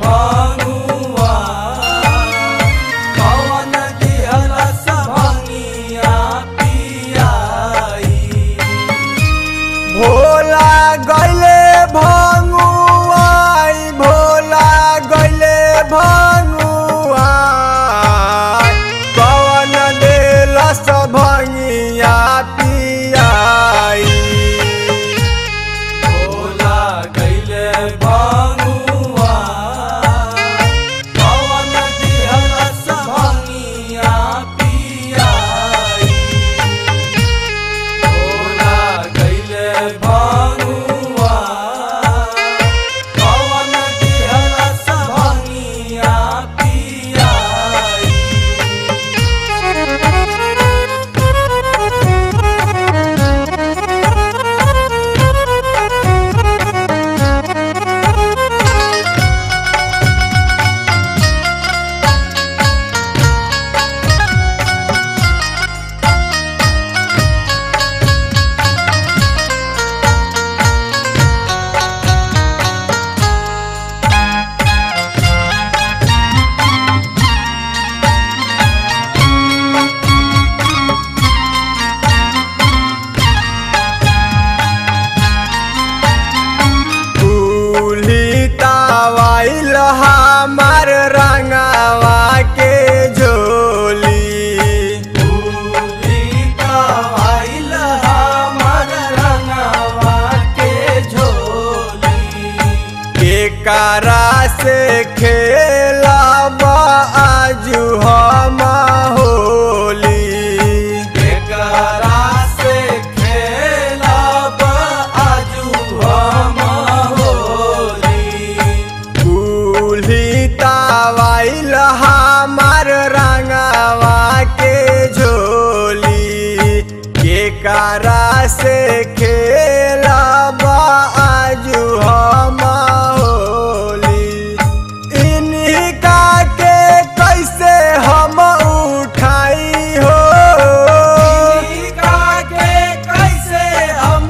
भंगुआ कवन दिहलस भंगिया पियाई। भोला गइले भंगुआई भोला गइले भंगुआ कवन दिहलस भंगिया पियाई। भोला गइले भंगुआ कवन दिहलस भंगिया पियाई। भोला गइले भंगुआ कवन दिहलस भंगिया पियाई। तावाइल हमार रंगावा के झोली। तावाइल हमार रंगावा के झोली। केकरा से खेलब आजू हम होली। केकरा से खेलब आजू हम तावाइल हमार रंगावा के झोली। केकरा से खेलब आजू हम होली। इनका के कैसे हम उठाई हो। इनका के कैसे हम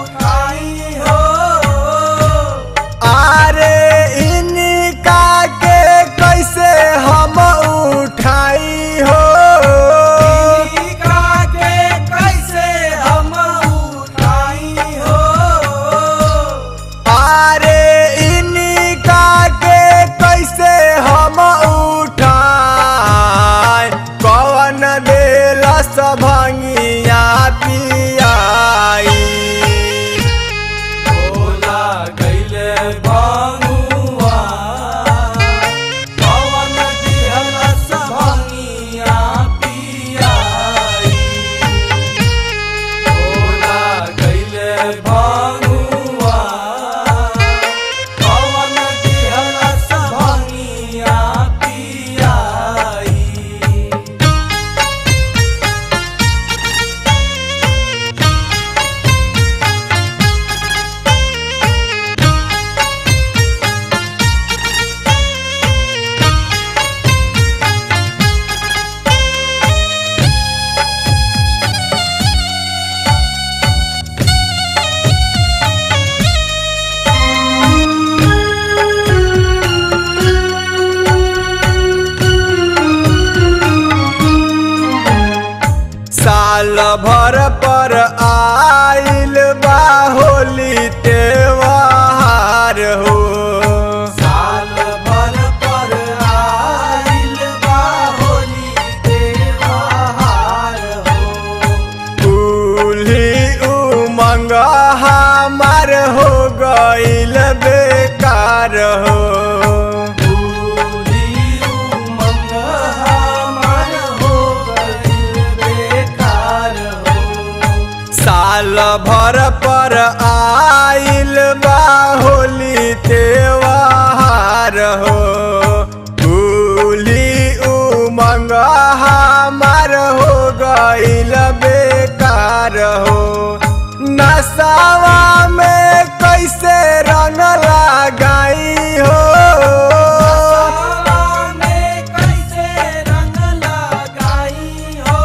उठाई हो। अरे इनका के कैसे हम उठाई हो। इनका के कैसे हम उठाई हो। अरे इनका के कैसे हम उठाई। कवन दिहलस भंगिया पियाई। भोला गइले भंगुआ कवन दिहलस भंगिया पियाई। भोला गइले भंगुआ कवन दिहलस भंगिया पियाई। साल भर पर आइल बा होली त्योहार हो। साल भर पर आइल बा होली त्योहार हो। कुल्ही उमंग हमार हो गइल बेकार हो। कुल्ही उमंग हमार हो गइल बेकार हो। साल भर पर आइल बा होली त्योहार हो। कुल्ही उमंग हमार हो गइल बेकार हो। नसावा में कैसे रंग लगाई हो। नसावा में कैसे रंग लगाई हो।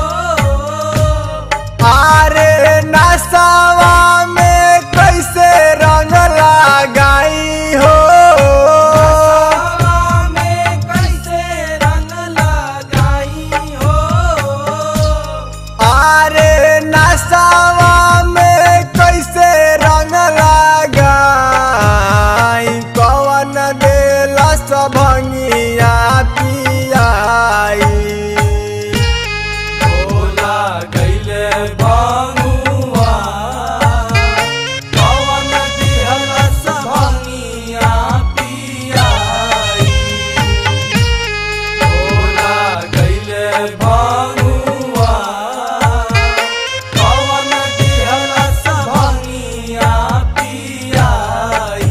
अरे नसावा में कैसे रंग लगाई हो। भंगिया पियाई। भोला गइले भंगुआ कवन दिहलस भंगिया पियाई। भोला गइले भंगुआ कवन दिहलस भंगिया पियाई।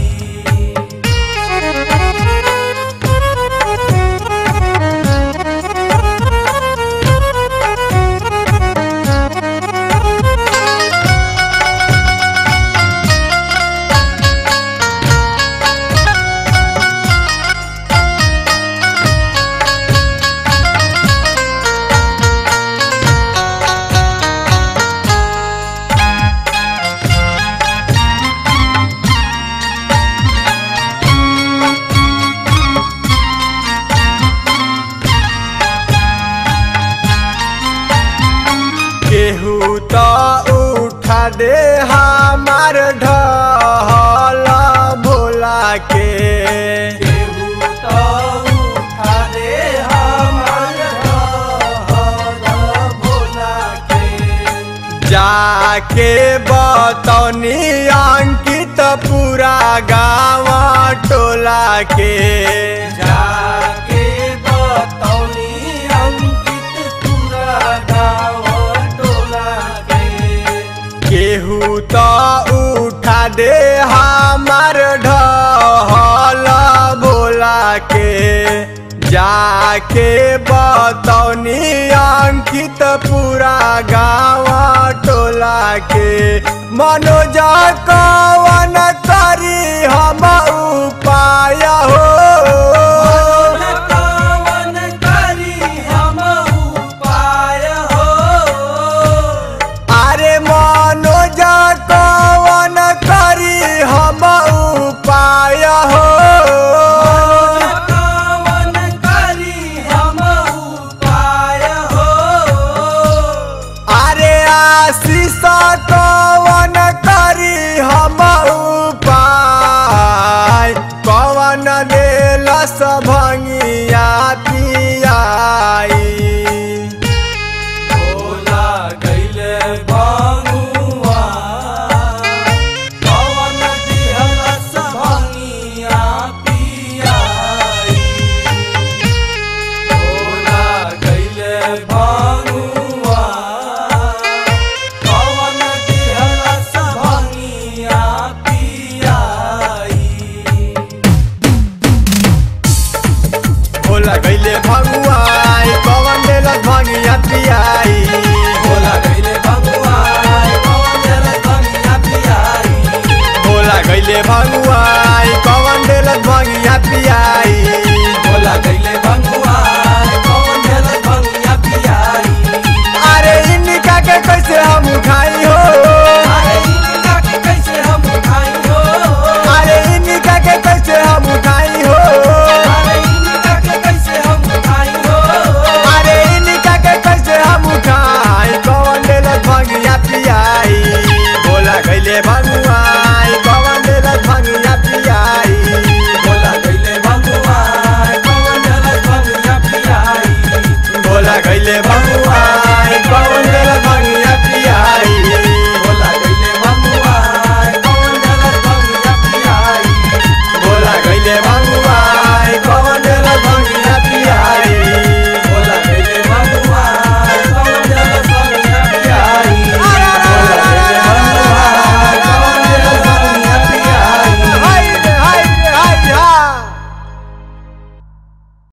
केहू तो उठा दे हमार ढहल भोला के। केहू तो उठा दे हमार ढहल भोला के। जाके बतौनी अंकित पूरा गाँव टोला के। जाके बतौनी अंकित पूरा गाँव टोला के। केहू तो उठा दे हमार ढहल भोला के। जाके बतौनी अंकित पूरा गाँव टोला के। मनोज कवन करी हम उपाय हो। कवन करी हम उपाय हो। अरे मनोज कवन करी हम उपाय हो। कवन करी हम उपाय हो। अरे आशीष कवन करी हम उपाय। कवन देलस भंगिया पियाई। भोला गइले भंगुआ कवन दिहलस भंगिया पियाई। भोला गइले भंगुआ कवन दिहलस भंगिया पियाई। भोला गइले भंगुआई कवन देलस भंगिया पियाई।